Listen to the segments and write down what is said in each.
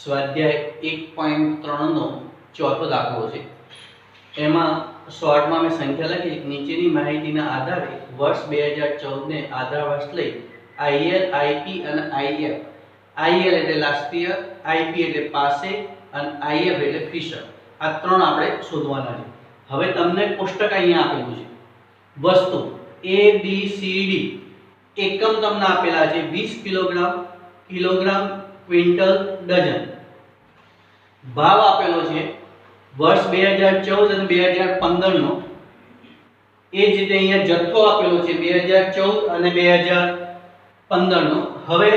સ્વાધ્યાય 1.3 નો ચોથો દાખલો છે। એમાં શોર્ટમાં મેં સંખ્યા લખી નીચેની માહિતીના આધારે વર્ષ 2014 ને આધાર વર્ષ લઈ IL IP અને IF IL એટલે લાસ્ટ યર, IP એટલે પાસે અને IF એટલે ફિશર, આ ત્રણ આપણે શોધવાના છે। હવે તમને કોષ્ટક અહીંયા આપેલું છે। વસ્તુ A B C D એકમ તમને આપેલા છે 20 કિલોગ્રામ, કિલોગ્રામ, ક્વિન્ટલ, ડઝન। ભાવ આપેલો છે વર્ષ 2014 અને 2015 નો। એ જ રીતે અહીંયા જથ્થો આપેલો છે 2014 અને 2015 નો। હવે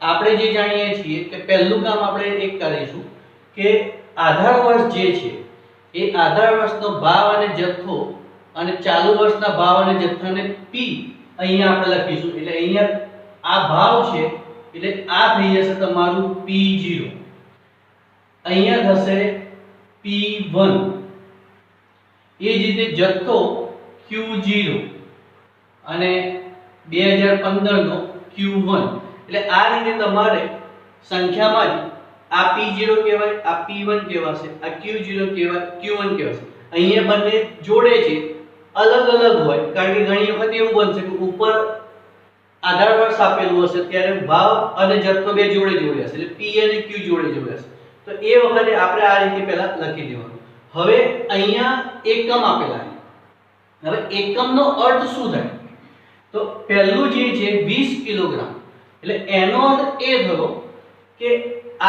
આપણે જે જાણીએ છીએ કે પહેલું કામ આપણે એક કરીશું કે આધાર વર્ષ જે છે એ આધાર વર્ષનો ભાવ અને જથ્થો અને ચાલુ વર્ષના ભાવ અને જથ્થાને P અહીંયા આપણે લખીશું। એટલે અહીંયા આ ભાવ છે એટલે આ થઈ જશે તમારું P0, અહીંયા થશે P1, એ જ રીતે જથ્થો Q0 અને 2015 નો Q1। એટલે આ રીતે તમારે સંખ્યામાં જ આ P0 કહેવાય, આ P1 કહેવાશે, આ Q0 કહેવાય, Q1 કહેવાશે। અહીંયા બંને જોડે છે, અલગ અલગ હોય, કારણ કે ઘણી વખત એવું બનશે કે ઉપર આધાર વર્ષ આપેલું હશે ત્યારે ભાવ અને જથ્થો બે જોડે જોડે હશે, એટલે P અને Q જોડે જોડે હશે, તો એ વખતે આપણે આ રીતે પહેલા લખી દેવાનું। હવે અહીંયા એકમ આપેલા છે। હવે એકમનો અર્થ શું થાય? તો પહેલું જે છે 20 કિલોગ્રામ, એટલે એનો અર્થ એ થયો કે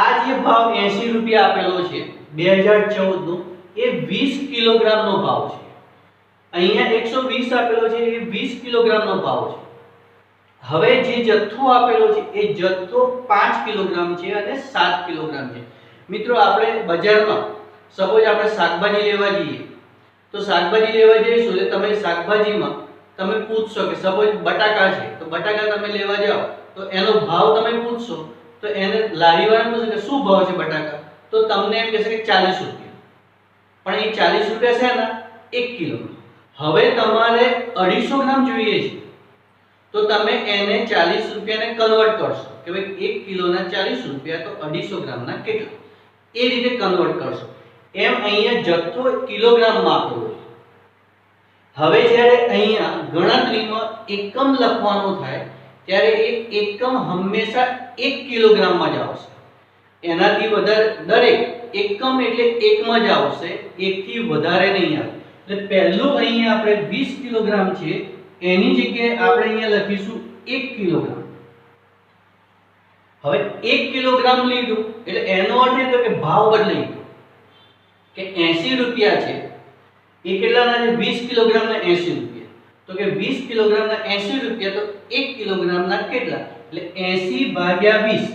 આ જે ભાવ 80 રૂપિયા આપેલો છે 2014 નો, એ 20 કિલોગ્રામનો ભાવ છે। અહીંયા 120 આપેલો છે, એ 20 કિલોગ્રામનો ભાવ છે। હવે જે જથ્થો આપેલો છે એ જથ્થો 5 કિલોગ્રામ છે અને 7 કિલોગ્રામ છે। મિત્રો આપણે બજારમાં સપોઝ આપણે શાકભાજી લેવા જઈએ તો શાકભાજી લેવા જઈશું એટલે તમે શાકભાજીમાં તમે પૂછશો કે સપોઝ બટાકા છે તો બટાકા તમે લેવા જાઓ તો એનો ભાવ તમે પૂછશો તો એને લારીવાળા પૂછે કે શું ભાવ છે બટાકા, તો તમને એમ કહેશે કે 40 રૂપિયા, પણ એ 40 રૂપિયા છે ને 1 કિલો। હવે તમારે 250 ગ્રામ જોઈએ છે તો તમે એને 40 રૂપિયાને કન્વર્ટ કરશો કે ભાઈ 1 કિલોના 40 રૂપિયા તો 250 ગ્રામના કેટલા, એ રીતે કન્વર્ટ કરશો। એમ અહીંયા જથ્થો કિલોગ્રામમાં આપેલો છે। હવે જ્યારે અહીંયા ગણતરીમાં એકમ લખવાનો થાય ત્યારે એ એકમ હંમેશા 1 કિલોગ્રામમાં જ આવશે, એનાથી વધારે દરેક એકમ એટલે એકમાં જ આવશે, એકથી વધારે નહીં આવે। એટલે પહેલું અહીંયા આપણે 20 કિલોગ્રામ છે એની જગ્યાએ આપણે અહીંયા લખીશું 1 કિલોગ્રામ। હવે 1 કિલોગ્રામ લીધું એટલે એનો અર્થ એ તો કે ભાવ બદલાઈ ગયો કે 80 રૂપિયા છે એ કેટલાના છે 20 કિલોગ્રામના 80 રૂપિયા, તો કે 20 કિલોગ્રામના 80 રૂપિયા તો 1 કિલોગ્રામના કેટલા, એટલે 80 ભાગ્યા 20,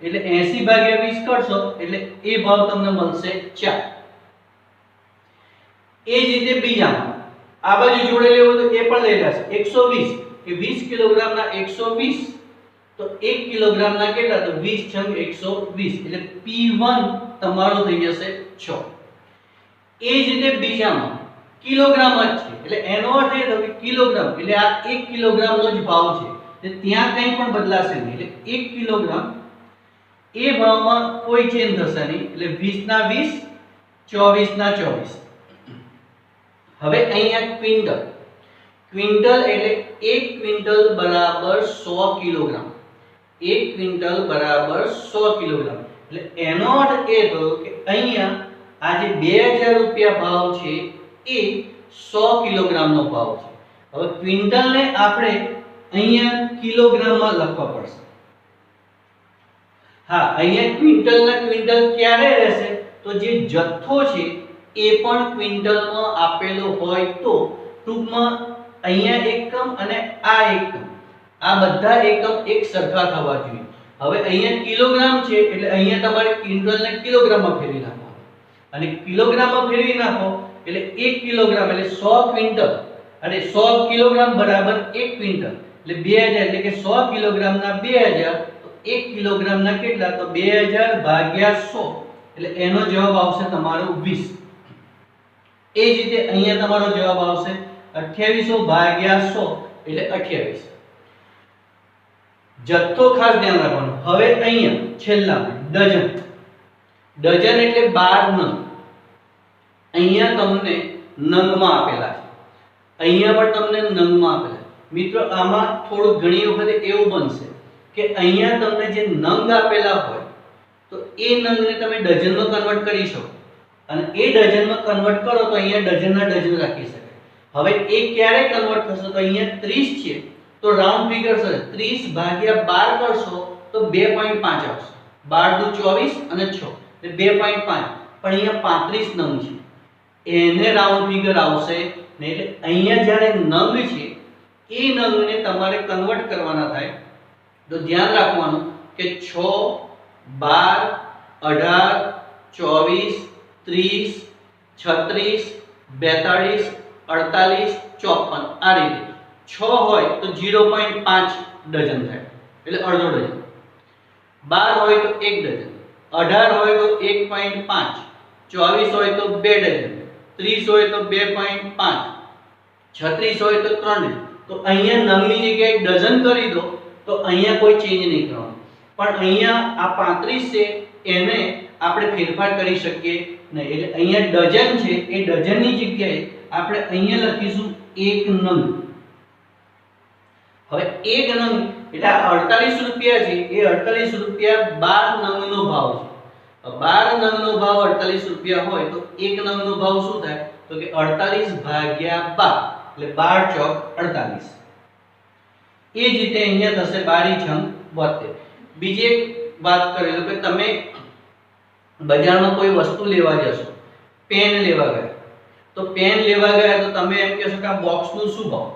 એટલે 80 ભાગ્યા 20 કરશો એટલે એ ભાવ તમને મળશે 4। એ જ રીતે બીજામાં આ બાજુ જોડે લેવો તો એ પણ લઈ લેશે 120 કે 20 કિલોગ્રામના 120 તો 1 કિલોગ્રામના કેટલા, તો 20 × 120 એટલે P1 તમારો થઈ જશે 6। એ જ રીતે બીજામાં કિલોગ્રામ જ છે એટલે એનો અર્થ એ થયો કે કિલોગ્રામ એટલે આ 1 કિલોગ્રામનો જ ભાવ છે, એટલે ત્યાં કંઈ પણ બદલાશે નહીં, એટલે 1 કિલોગ્રામ એ ભાવમાં કોઈ ચેન્જ થશે નહીં, એટલે 20 ના 20, 24 ના 24। હવે અહીંયા ક્વિન્ટલ, ક્વિન્ટલ એટલે 1 ક્વિન્ટલ બરાબર 100 કિલોગ્રામ, 1 ક્વિન્ટલ બરાબર 100 કિલોગ્રામ। એટલે એનો અર્થ એ થયો કે અહીંયા આ જે 2000 રૂપિયા ભાવ છે એ 100 કિલોગ્રામનો ભાવ છે। હવે ક્વિન્ટલને આપણે અહીંયા કિલોગ્રામમાં લખવા પડશે। હા, અહીંયા ક્વિન્ટલના ક્વિન્ટલ ક્યારે રહેશે, તો જે જથ્થો છે એ પણ ક્વિન્ટલમાં આપેલો હોય તો ટૂંકમાં અહીંયા એકમ અને આ એકમ, આ બધા એકમ એક સરખા થવા જોઈએ। હવે અહીંયા કિલોગ્રામ છે એટલે અહીંયા તમારે ક્વિન્ટલને કિલોગ્રામમાં ફેરવી નાખવાનું, અને કિલોગ્રામમાં ફેરવી નાખો એટલે 1 કિલોગ્રામ એટલે 100 ક્વિન્ટલ અને 100 કિલોગ્રામ બરાબર 1 ક્વિન્ટલ એટલે 2000, એટલે કે 100 કિલોગ્રામના 2000 તો 1 કિલોગ્રામના કેટલા, તો 2000 ભાગ્યા 100 એટલે એનો જવાબ આવશે તમારો 20। એ જ રીતે અહીંયા તમારો જવાબ આવશે 2800 ભાગ્યા 100 એટલે 28। જથ્થો ખાસ ધ્યાન રાખવાનું। હવે અહીંયા છેલ્લા ડઝન, ડઝન એટલે 12 નંગ. અહીંયા તમને નંગમાં આપેલા છે, અહીંયા પણ તમને નંગમાં આપેલા છે. મિત્રો આમાં થોડું ઘણી વખત એવું બનશે કે અહીંયા તમને જે નંગ આપેલા હોય તો એ નંગને તમે ડઝનમાં કન્વર્ટ કરી શકો અને એ ડઝનમાં કન્વર્ટ કરો તો અહીંયા ડઝનના ડઝન રાખી શકાય. હવે એ ક્યારે કન્વર્ટ થશે તો અહીંયા 30 છે તો રાઉન્ડ ફિગર છે 30 ભાગ્યા 12 કરશો તો 2.5 આવશે. 12 દુ 24 અને 6 એટલે 2.5, પણ અહીંયા 35 નંગ છે એને રાઉન્ડ ફિગર આવશે ને. એટલે અહીંયા જ્યારે નંગ છે એ નંગને તમારે કન્વર્ટ કરવાના થાય તો ધ્યાન રાખવાનું કે 6, 12, 18, 24, 30, 36, 42, 48, 54 આ રીતે 6 હોય તો 0.5 ડઝન થાય એટલે અડધો ડઝન. 12 હોય તો 1 ડઝન, 18 હોય તો 1.5, 24 હોય તો 2 ડઝન, 30 હોય તો 2.5, 36 હોય તો 3 ડઝન. તો અહીંયા નંગની જગ્યાએ ડઝન કરી દો તો અહીંયા કોઈ ચેન્જ નહીં કરવાનો, પણ અહીંયા આ 35 છે એને આપણે ફેરફાર કરી શકીએ નહીં. એટલે અહીંયા ડઝન છે એ ડઝનની જગ્યાએ આપણે અહીંયા લખીશું 1 નંગ. હવે 1 નંગ એટલે 48 રૂપિયા છે એ 48 રૂપિયા 12 નંગનો ભાવ છે. 12 નંગનો ભાવ 48 રૂપિયા હોય તો 1 નંગનો ભાવ શું થાય તો કે 48 ભાગ્યા 12 એટલે 12 ચોક 48. એ જ રીતે અહીંયા થશે 12 છંગ 72. બીજી એક વાત કરી લો કે તમે બજારમાં કોઈ વસ્તુ લેવા જશો, પેન લેવા ગયા તો પેન લેવા ગયા તો તમે એમ કહેશો કે આ બોક્સનું શું ભાવ,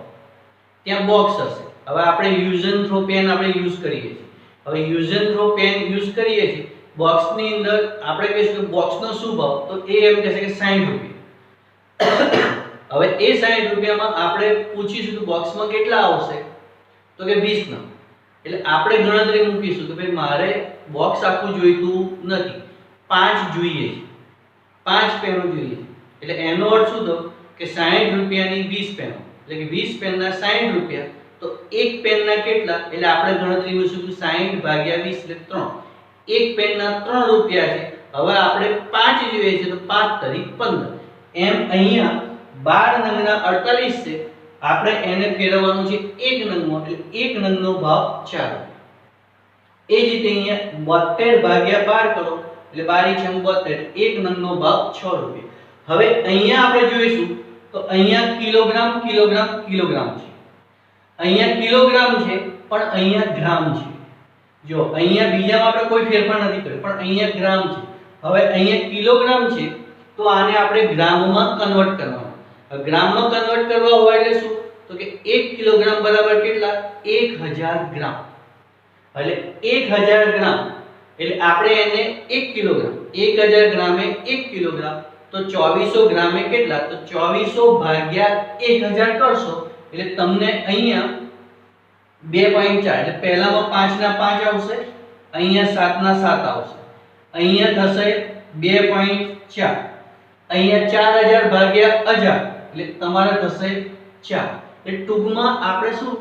ત્યાં બોક્સ હશે. હવે આપણે યુઝ એન્ડ થ્રો પેન આપણે યુઝ કરીએ છીએ. હવે use and throw pen use કરીએ છીએ, બોક્સની અંદર આપણે કહીશું કે બોક્સનો શું ભાવ તો એ એમ કહેશે કે 60 રૂપિયા. હવે એ 60 રૂપિયામાં આપણે પૂછીશું કે બોક્સમાં કેટલા આવશે તો કે 20 નંગ. એટલે આપણે ગણતરી મૂકીશું કે ભાઈ મારે બોક્સ આખું જોઈતું નથી, 5 જોઈએ છે, 5 પેનો જોઈએ. એટલે એનો અર્થ શું થયો કે 60 રૂપિયાની 20 પેનો એટલે કે 20 પેનના 60 રૂપિયા તો એક પેનના કેટલા એટલે આપણે ગણતરી મૂકીશું 60 ભાગ્યા 20 એટલે 3. એક પેનના 3 રૂપિયા છે. હવે આપણે 5 જોઈએ છે તો 5 તરી 15. એમ અહીંયા 12 નંગના 48 છે, આપણે એને ફેરવવાનું છે 1 નંગમાં એટલે 1 નંગનો ભાવ 4 રૂપિયા. એ જ રીતે અહીંયા 72 ભાગ્યા 12 કરો એટલે 12 છંગ 72 1 નંગનો ભાવ 6 રૂપિયા. હવે અહીંયા આપણે જોઈશું તો અહીંયા કિલોગ્રામ કિલોગ્રામ કિલોગ્રામ છે, અહીંયા કિલોગ્રામ છે પણ અહીંયા ગ્રામ છે. જો અહીંયા બીજામાં આપણે કોઈ ફેરફાર નથી કર્યો પણ અહીંયા ગ્રામ છે. હવે અહીંયા કિલોગ્રામ છે તો આને આપણે ગ્રામમાં કન્વર્ટ કરવાનું. ગ્રામમાં કન્વર્ટ કરવા હોય એટલે શું તો કે 1 કિલોગ્રામ બરાબર કેટલા 1000 ગ્રામ. એટલે 1000 ગ્રામ એટલે આપણે એને 1 કિલોગ્રામ 1000 ગ્રામે 1 કિલોગ્રામ તો 2400 ગ્રામે કેટલા તો 2400 ભાગ્યા 1000 કરશો એટલે તમને અહીંયા 2.4 એટલે પહેલામાં 5 ના 5 આવશે, અહીંયા 7 ના 7 આવશે, અહીંયા થશે 2.4, અહીંયા 4000 ભાગ્યા 1000 એટલે તમારે થશે 4. એટલે ટૂંકમાં આપણે શું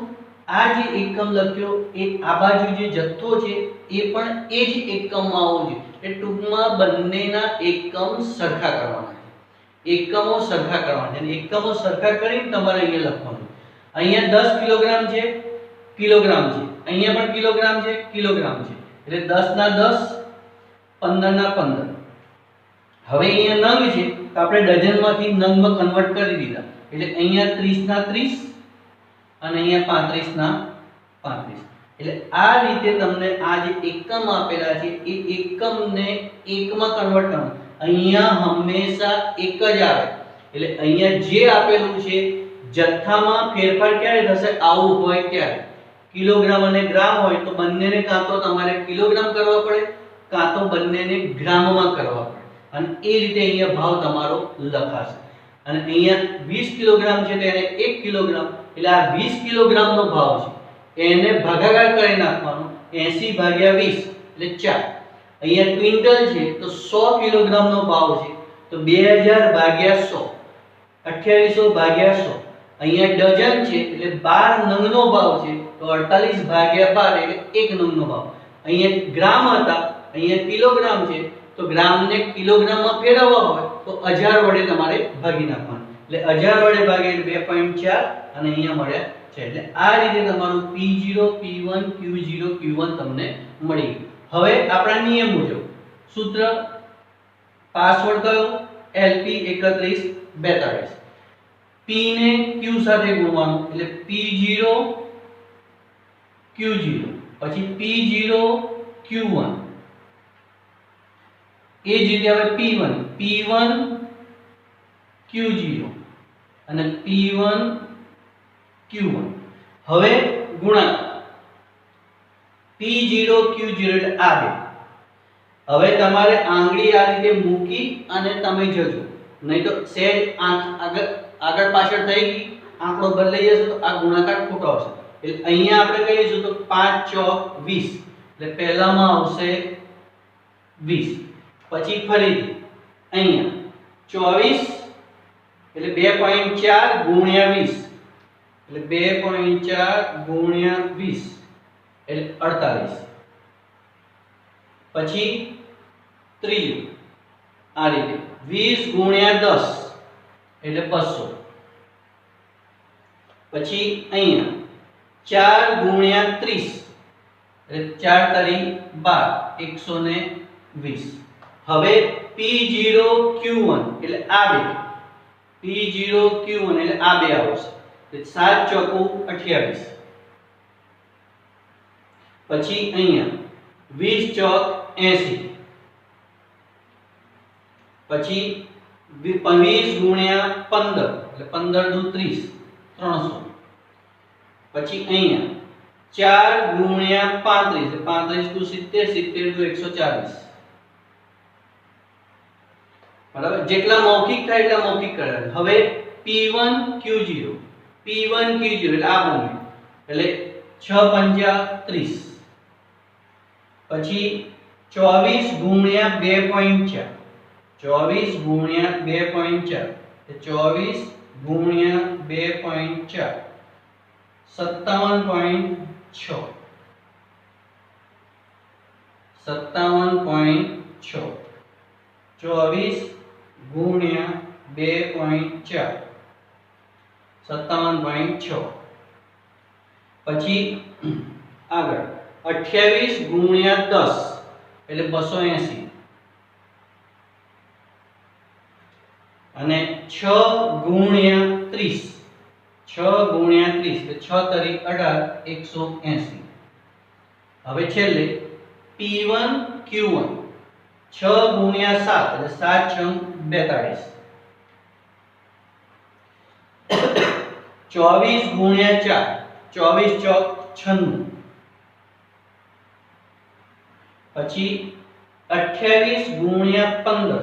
આ જે એકમ લખ્યો એ આ બાજુ જે જથ્થો છે એ પણ એ જ એકમમાં આવવો જોઈએ. એટલે ટૂંકમાં બંનેના એકમ સરખા કરવાના છે, એકમો સરખા કરવાના છે. એકમો સરખા કરીને તમારે અહીંયા લખવાનું. અહીંયા 10 કિલોગ્રામ છે કિલોગ્રામ છે, અહીંયા પણ કિલોગ્રામ છે કિલોગ્રામ છે એટલે 10 ના 10 15 ના 15. હવે અહીંયા નંગ છે તો આપણે ડઝનમાંથી નંગમાં કન્વર્ટ કરી દીધા એટલે અહીંયા 30 ના 30 અને અહીંયા 35 ના 35. એટલે આ રીતે તમને આ જે એકમ આપેલા છે એ એકમને એકમાં કન્વર્ટ કરવાનું. અહીંયા હંમેશા એક જ આવે એટલે અહીંયા જે આપેલું છે જથ્થામાં ફેરફાર ક્યારે થશે આવું હોય ત્યારે. કિલોગ્રામ અને ગ્રામ હોય તો બંનેને કાં તો તમારે કિલોગ્રામ કરવા પડે કાં તો બંનેને ગ્રામમાં કરવા પડે અને એ રીતે અહીંયા ભાવ તમારો લખાશે. અને અહીંયા 20 કિલોગ્રામ છે તો એને 1 કિલોગ્રામ એટલે આ 20 કિલોગ્રામનો ભાવ છે એને ભાગાકાર કરી નાખવાનો 80 ભાગ્યા 20 એટલે 4. અહીંયા ક્વિન્ટલ છે તો 100 કિલોગ્રામનો ભાવ છે તો 2000 ભાગ્યા 100 2800 ભાગ્યા 100. અહીંયા ડઝન છે એટલે 12 નંગનો ભાવ છે તો 48 ભાગ્યા 12 એટલે 1 નંગનો ભાવ. અહીંયા ગ્રામ હતા અહીંયા કિલોગ્રામ છે તો તો ગ્રામને કિલોગ્રામમાં ફેરવવા હોય તો 1000 વડે તમારે ભાગી નાખવાનું, એટલે 1000 વડે ભાગે એટલે 2.4 અને અહીંયા મળ્યા છે। એટલે આ રીતે તમારું P0 P1 Q0 Q1 તમને મળી ગયું। હવે આપણા નિયમ મુજબ સૂત્ર પાસવર્ડ કયો LP3142, P ને Q સાથે ગુણવાનું એટલે P0 Q0 પછી P0 Q1 એ જ રીતે હવે P1 P1 Q0 અને P1 Q1 હવે ગુણાકાર P0 Q0 એટલે આ બે। હવે તમારે આંગળી આ રીતે મૂકી અને તમે જજો, નહીં તો સહેજ આગળ પાછળ થઈ ગઈ આંકડો બદલાઈ જશે તો આ ગુણાકાર ખોટો આવશે। એટલે અહીંયા આપણે કહીશું તો 5 ચોક 20 એટલે પહેલામાં આવશે 20, પછી ફરીથી અહીંયા 24 એટલે 2.4 ગુણ્યા 20 એટલે 2.4 ગુણ્યા 20 એટલે 48, પછી ત્રીજું આ રીતે 20 ગુણ્યા 10 એટલે 200, પછી અહીંયા 4 ગુણ્યા 30 એટલે 4 તરી 12 120। હવે P0 Q1 એટલે આ બે, P0 Q1 એટલે આ બે આવશે એટલે 7 ચોકુ 28, પછી અહીંયા 20 ચોક 80, પછી 20 ગુણ્યા 15 એટલે 15 દુ 30 300, પછી અહીંયા 4 ગુણ્યા 35 એટલે 35 દુ 70 70 દુ 140, બરાબર। જેટલા મૌખિક થાય એટલા મૌખિક કરવાનું। હવે P1 Q0 P1 Q0 એટલે આ બન્યું એટલે 6 પંચા 30, પછી 24 ગુણ્યા 2.4 24 ગુણ્યા 2.4 એટલે 24 ગુણ્યા 2.4 57.6 57.6 24 ગુણ્યા 2.4 57.6, પછી આગળ 28 ગુણ્યા 10 એટલે 280 અને 6 ગુણ્યા 30 6 ગુણ્યા 30 એટલે 6 તરી 18 180। હવે છેલ્લે P1 Q1 6 ગુણ્યા 7 એટલે 7 છંગ 42, 24 ગુણ્યા 4 24 ચોક 96, પછી 28 ગુણ્યા 15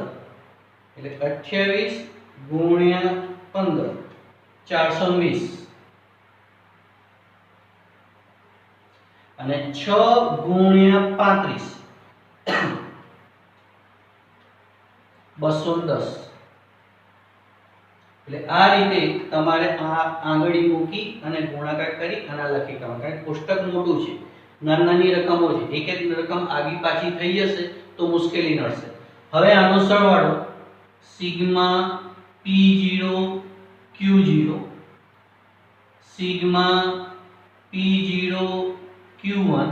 એટલે 28 ગુણ્યા 15 420 અને 6 ગુણ્યા 35 210। એટલે આ રીતે તમારે આ આંગળી મૂકી અને ગુણાકાર કરી અને લખી કાઢવાનું, કારણ કે કોષ્ટક મોટું છે, નાની રકમો છે, એક એક રકમ આગી પાછી થઈ જશે તો મુશ્કેલી નડશે। હવે આનો સરવાળો sigma P0 Q0 sigma P0 Q1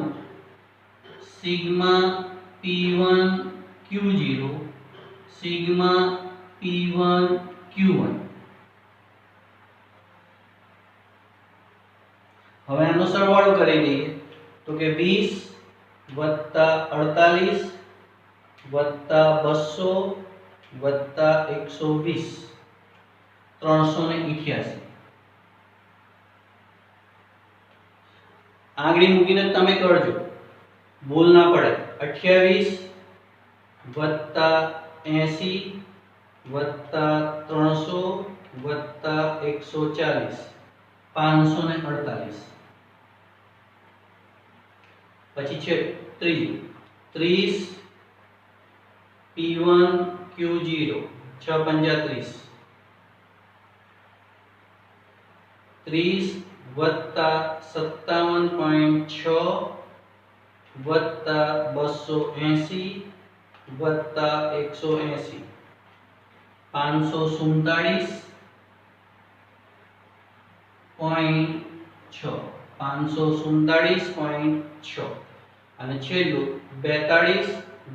sigma P1 Q0 sigma P1 Q1। હવે આનો સરવાળો કરી દઈએ તો કે 20 વત્તા 48 વત્તા 200 વત્તા 120 388। આંગળી મૂકીને તમે કરજો, ભૂલ ના પડે। 28 વત્તા 80 વત્તા 300 વત્તા 140 548, પછી છે ત્રીજું 30 P1 Q0 6 પંજા 30 30 વત્તા 57.6 વત્તા 280 વત્તા 180 547.6 547.6 અને છેલ્લું 42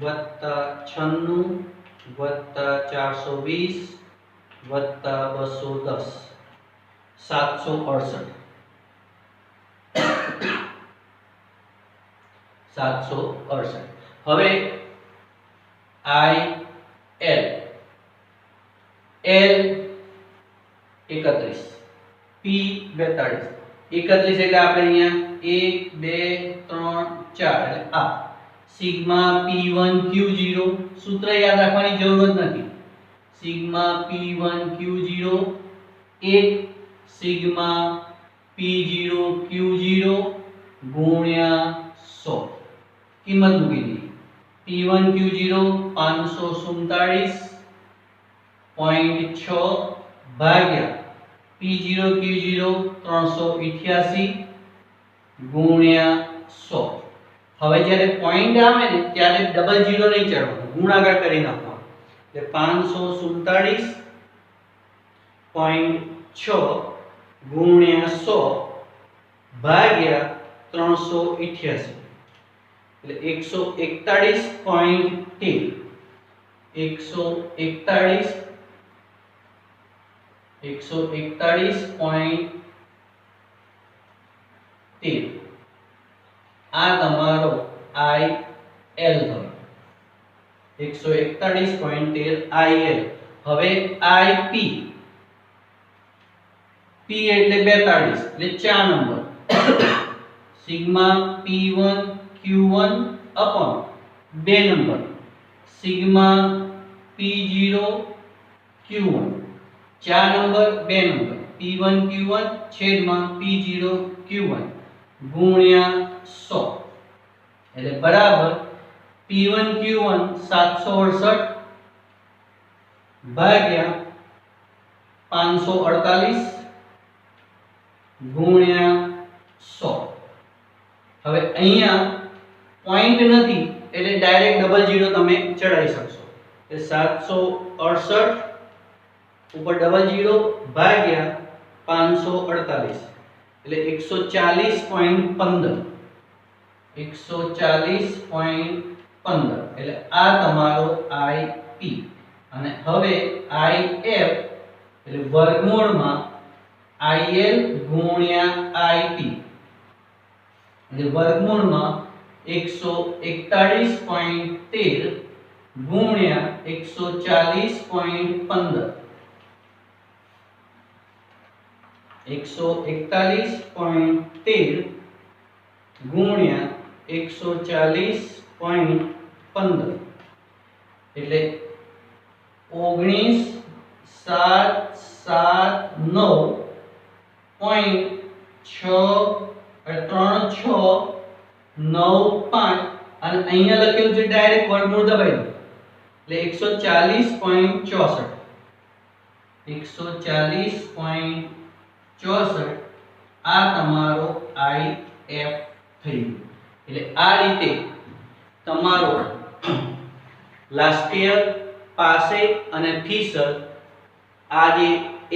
વત્તા 96 વત્તા 420 વત્તા 210 768 768. હવે I L L 31 P 42 31 એટલે આપણે અહીંયા 1 2 3 4 એટલે આ સિગ્મા P1 Q0 સૂત્ર યાદ રાખવાની જરૂર નથી. Sigma P1 Q0 1 sigma P0 Q0 ગુણ્યા 100 કિંમત મૂકી દીધી. P1 Q0 547.6 ભાગ્યા P0 Q0 388 ગુણ્યા 100. હવે જ્યારે પોઈન્ટ આવે ને ત્યારે ડબલ ઝીરો નહીં ચડવાનું, ગુણાકાર કરી નાખવાનો. એટલે 547.6 ગુણ્યા 100 ભાગ્યા 388 એટલે 141.13 141.13 આ તમારો IL થયો. 141.13 IL. હવે IP P એટલે 42 એટલે 4 number sigma P1 Q1 upon 2 number sigma P0 Q1 4 number 2 number P1 Q1 છેદમાં P0 Q1 ગુણ્યા 100 એટલે બરાબર P1 Q1 768 ભાગ્યા 548 ગુણ્યા 100. હવે અહીંયા પોઈન્ટ નથી એટલે ડાયરેક્ટ ડબલ ઝીરો તમે ચડાવી શકશો. એટલે 768 ઉપર ડબલ ઝીરો ભાગ્યા 548 એટલે 140.15 એટલે આ તમારો IP. અને હવે IF એટલે વર્ગમૂળમાં IL ગુણ્યા IP એટલે વર્ગમૂળમાં 141.13 ગુણ્યા 140.15 141.13 ગુણ્યા 140.15 એટલે 19,709.3695 અને અહીંયા લખેલું છે ડાયરેક્ટ વર્ગમૂળ દબાઈ દો એટલે 140.64 આ તમારો IF થઈ ગયો. એટલે આ રીતે તમારો લાસ્ટ યર પાસે અને ફીસર આ જે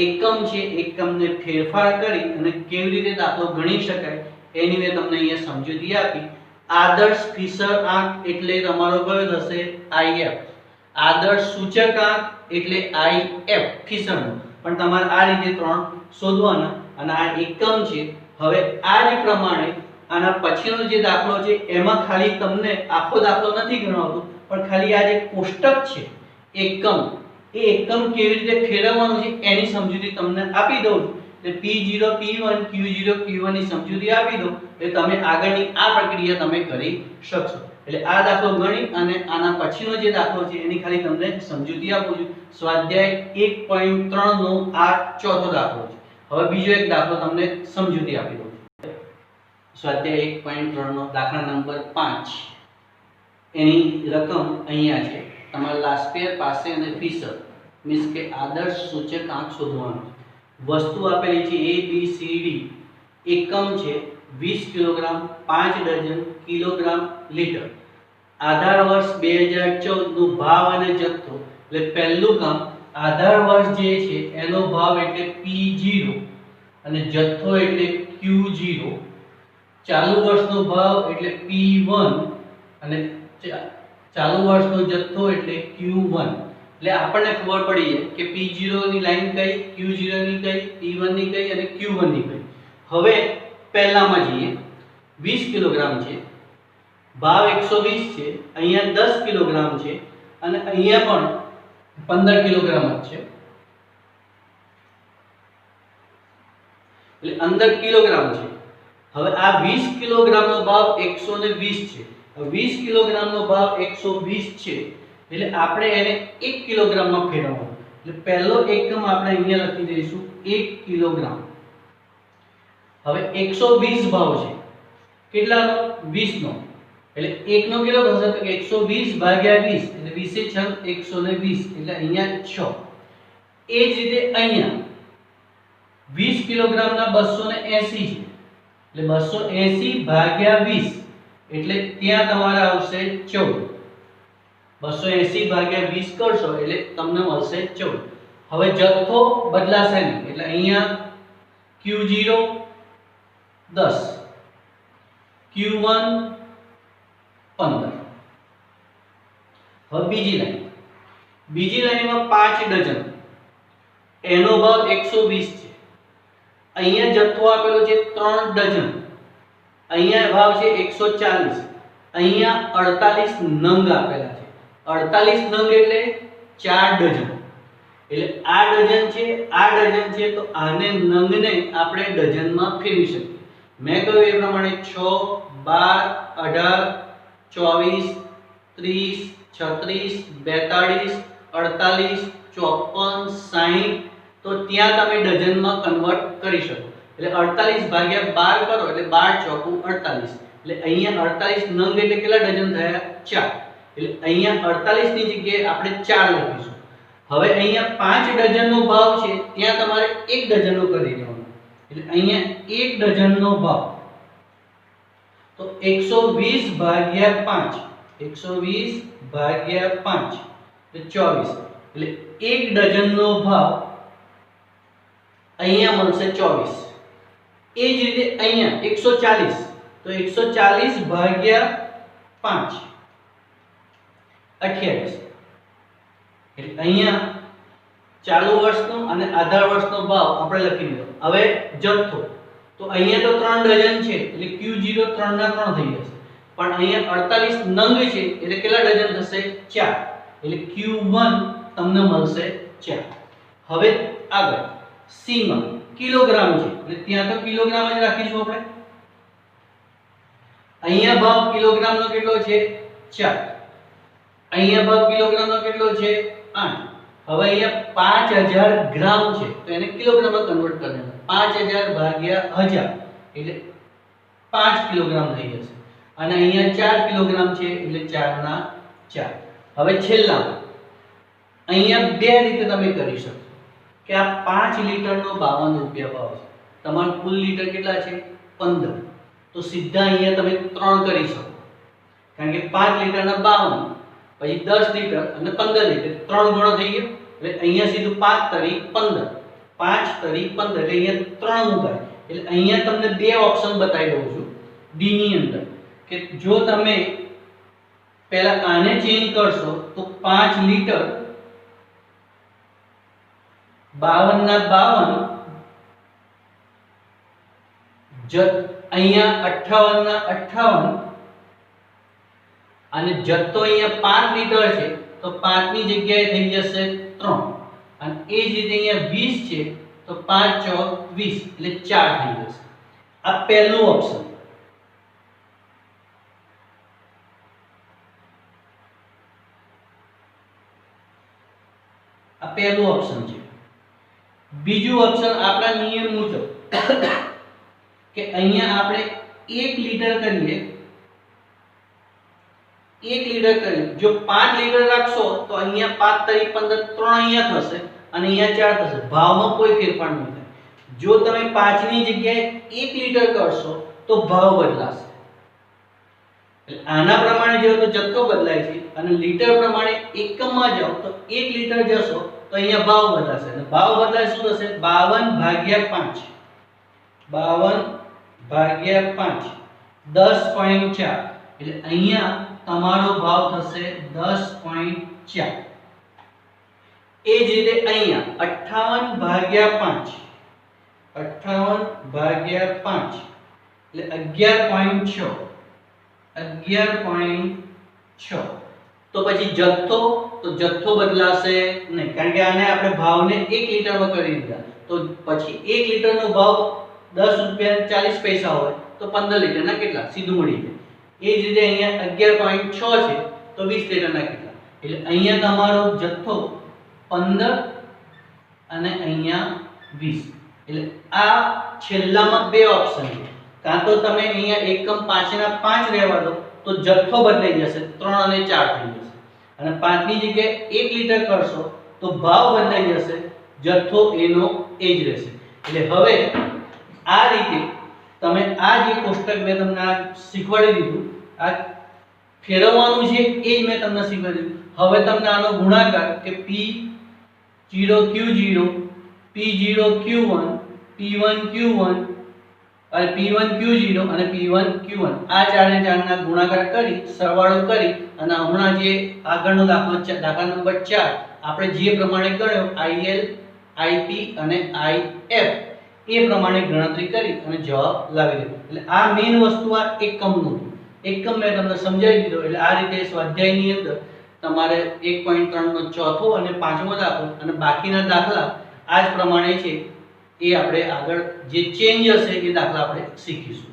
એકમ છે એકમને ફેરફાર કરી અને કેવી રીતે દાખલો ગણી શકાય એની મેં તમને અહીંયા સમજૂતી આપી. આદર્શ ફીસર આંક એટલે તમારો કયો થશે IF. આદર્શ સૂચક આંક એટલે IF ફીસરનો. પણ તમારે આ રીતે ત્રણ શોધવાના અને આ એકમ છે. હવે આ જ પ્રમાણે આના પછીનો જે દાખલો છે એમાં ખાલી તમને આખો દાખલો નથી ગણવાનો પણ ખાલી આ જે કોષ્ટક છે એકમ એ એકમ કેવી રીતે ફેરવવાનું છે એની સમજૂતી તમને આપી દઉં છું. એટલે P0 P1 Q0 Q1 ની સમજૂતી આપી દો એટલે તમે આગળની આ પ્રક્રિયા તમે કરી શકશો. એટલે આ દાખલો ગણી અને આના પછીનો જે દાખલો છે એની ખાલી તમને સમજૂતી આપું છું. સ્વાધ્યાય 1.3 નો આ ચોથો દાખલો છે. હવે બીજો એક દાખલો તમને સમજૂતી આપી દઉં. સ્વાધ્યાય 1.3 નો દાખલા નંબર 5 એની રકમ અહીંયા છે. તમારા લાસ્ટ પાસે અને ફીસર મીન્સ કે આદર્શ સૂચક આંક શોધવાનો. વસ્તુ આપેલી છે ABCD. એકમ છે 20 કિલોગ્રામ, 5 ડઝન, કિલોગ્રામ, લીટર. આધાર વર્ષ 2014 નો ભાવ અને જથ્થો, એટલે પહેલું કામ આધાર વર્ષ જે છે એનો ભાવ એટલે P0 અને જથ્થો એટલે Q0, ચાલુ વર્ષનો ભાવ એટલે P1 અને ચાલુ વર્ષનો જથ્થો એટલે Q1. એટલે આપણને ખબર પડી જાય કે P0 ની લાઈન કઈ, Q0 ની કઈ, P1 ની કઈ અને Q1 ની કઈ. હવે પહેલામાં જઈએ. 20 કિલોગ્રામ છે, ભાવ 120 છે, અહીંયા 10 કિલોગ્રામ છે અને અહીંયા પણ 15 કિલોગ્રામ જ છે, એટલે અંદર કિલોગ્રામ છે. હવે આ 20 કિલોગ્રામનો ભાવ 120 છે. 20 કિલોગ્રામનો ભાવ 120 છે એટલે આપણે એને 1 કિલોગ્રામમાં ફેરવવાનું. એટલે પહેલો એકમ આપણે અહીંયા લખી દઈશું 1 કિલોગ્રામ. હવે 120 ભાવ છે, કેટલાનો? 20 નો. એટલે 1 નો કેટલો થશે? તો 120 ભાગ્યા 20 એટલે 20 6 120 એટલે અહીંયા 6. એ જ રીતે અહીંયા 20 કિલોગ્રામના 280 છે, એટલે 280 ભાગ્યા 20 એટલે ત્યાં તમારે આવશે 14. 280 ભાગ્યા 20 કરશો એટલે તમને મળશે 14. હવે જથ્થો બદલાશે નહીં, એટલે અહીંયા Q0 10, Q1 15. હવે બીજી લાઈનમાં 5 ડઝન, એનો ભાવ 120 છે. અહીંયા જથ્થો આપેલો છે 3 ડઝન, અહીંયા ભાવ છે 140, અહીંયા 48 નંગ આપેલા છે. 48 નંગ એટલે 4 ડઝન. એટલે આ ડઝન છે, આ ડઝન છે, તો આને નંગને આપણે ડઝનમાં ફેરવી શકીએ. મેં કહ્યું એ પ્રમાણે 6 12 18 24 30 36 42 48 54 60, તો ત્યાં તમે ડઝનમાં કન્વર્ટ કરી શકો. એટલે 48 ભાગ્યા 12 કરો એટલે 12 ચોકું 48. એટલે અહીંયા 48 નંગ એટલે કેટલા ડઝન થયા? 4. એટલે અહીંયા 48 ની જગ્યાએ આપણે 4 લખીશું. હવે અહીંયા 5 ડઝનનો ભાવ છે, ત્યાં તમારે 1 ડઝનનો કરી દેવાનો. એટલે અહીંયા 1 ડઝનનો ભાવ તો 120 ભાગ્યા 5, 120 ભાગ્યા 5 એટલે 24. એટલે 1 ડઝનનો ભાવ અહીંયા મળશે 24. એ જ રીતે અહીંયા 140, તો 140 ભાગ્યા 5 28. એટલે અહીંયા ચાલુ વર્ષનો અને આધાર વર્ષનો ભાવ આપણે લખી દીધો. હવે જથ્થો, તો અહીંયા તો 3 ડઝન છે એટલે Q0 3 ના 3 થઈ જશે, પણ અહીંયા 48 નંગ છે એટલે કેટલા ડઝન થશે? 4. એટલે Q1 તમને મળશે 4. હવે આગળ C માં કિલોગ્રામ છે એટલે ત્યાં તો કિલોગ્રામ જ રાખીશું આપણે. અહીંયા ભાવ કિલોગ્રામનો કેટલો છે? 4. અહીંયા ભાવ કિલોગ્રામનો કેટલો છે? 8. હવે અહીંયા 5000 ગ્રામ છે તો એને કિલોગ્રામમાં કન્વર્ટ કરી દેવાનું. 5000 ભાગ્યા 1000 એટલે 5 કિલોગ્રામ થઈ જશે. અને અહીંયા 4 કિલોગ્રામ છે એટલે 4 ના 4. હવે છેલ્લા અહીંયા બે રીતે તમે કરી શકો કે આ 5 લીટરનો 52 રૂપિયા ભાવ છે. તમારું કુલ લીટર કેટલા છે? 15. તો સીધા અહીંયા તમે 3 કરી શકો, કારણ કે 5 લીટરના 52, પછી 10 લીટર અને 15 લીટર 3 ગણો થઈ ગયો. એટલે અહીંયા સીધું 5 તરી 15, 5 તરી 15 એટલે અહીંયા 3 મુકાય. એટલે અહીંયા તમને બે ઓપ્શન બતાવી દઉં છું ડી ની અંદર, કે જો તમે પહેલા આને ચેન્જ કરશો તો 5 લીટર 52 ના 52, અહીંયા 58 ના 58 અને જથ્થો અહીંયા 5 લીટર છે તો 5 ની જગ્યાએ થઈ જશે 3, અને એ જ રીતે અહીંયા 20 છે તો 5 ચોક 20 એટલે 4 થઈ જશે. આ પહેલું ઓપ્શન. આ પહેલું ઓપ્શન છે. બીજું ઓપ્શન આપણા નિયમ મુજબ કે અહીંયા આપણે 1 લીટર કરીએ, 1 લીટર કરીએ. જો 5 લીટર રાખશો તો અહીંયા 5 તરી 15 3 અહીંયા થશે અને અહીંયા 4 થશે. ભાવમાં કોઈ ફેરફાર નહીં થાય. જો તમે 5 ની જગ્યાએ 1 લીટર કરશો તો ભાવ બદલાશે. એટલે આના પ્રમાણે જો તો જથ્થો બદલાય છે અને લીટર પ્રમાણે એકમમાં જાઓ તો 1 લીટર જશો તો અહીંયા ભાવ બદલાશે અને ભાવ બદલાય શું થશે 52/5 52/5 10.4 એટલે અહીંયા તમારો ભાવ થશે 10.4 એ જ રીતે અહીંયા 58/5 58/5 એટલે 11.6 11.6 તો પછી જથ્થો બદલાશે નહીં કારણ કે આને આપણે ભાવને 1 લીટરમાં કરી દીધા તો પછી 1 લીટરનો ભાવ 10 રૂપિયા 40 પૈસા હોય તો 15 લીટરના કેટલા સીધું મળી જાય એ જ રીતે અહીંયા 11.6 છે તો 20 લીટરના કેટલા એટલે અહીંયા તમારો જથ્થો 15 અને અહીંયા 20 એટલે આ છેલ્લામાં બે ઓપ્શન છે કાં તો તમે અહીંયા એકમ 5 ના 5 રહેવા દો તો જથ્થો બદલાઈ જશે 3 અને 4 થઈ જશે અને 5 ની જગ્યાએ 1 લીટર કરશો તો ભાવ બદલાઈ જશે જથ્થો એનો એ જ રહેશે એટલે હવે આ રીતે તમે આ જે કોષ્ટક મેં તમને શીખવાડી દીધું આ ફેરવવાનું છે એ જ મેં તમને શીખવાડી દીધું હવે તમને આનો ગુણાકાર કે P0Q0 P0Q1 P1Q1 અને P1Q0 અને P1Q1 આ ચારે ચારના ગુણાકાર કરી સરવાળો કરી અને હમણાં જે આગળનો દાખલો દાખલા નંબર 4 આપણે જે પ્રમાણે ગણ્યો IL IP અને IF એ પ્રમાણે ગણતરી કરી અને જવાબ લાવી દીધો એટલે આ મેઇન વસ્તુ આ એકમનું એકમ મેં તમને સમજાવી દીધો એટલે આ રીતે સ્વાધ્યાયની અંદર તમારે 1.3 નો ચોથો અને પાંચમો દાખલો અને બાકીના દાખલા આ જ પ્રમાણે છે એ આપણે આગળ જે ચેન્જ હશે એ દાખલા આપણે શીખીશું।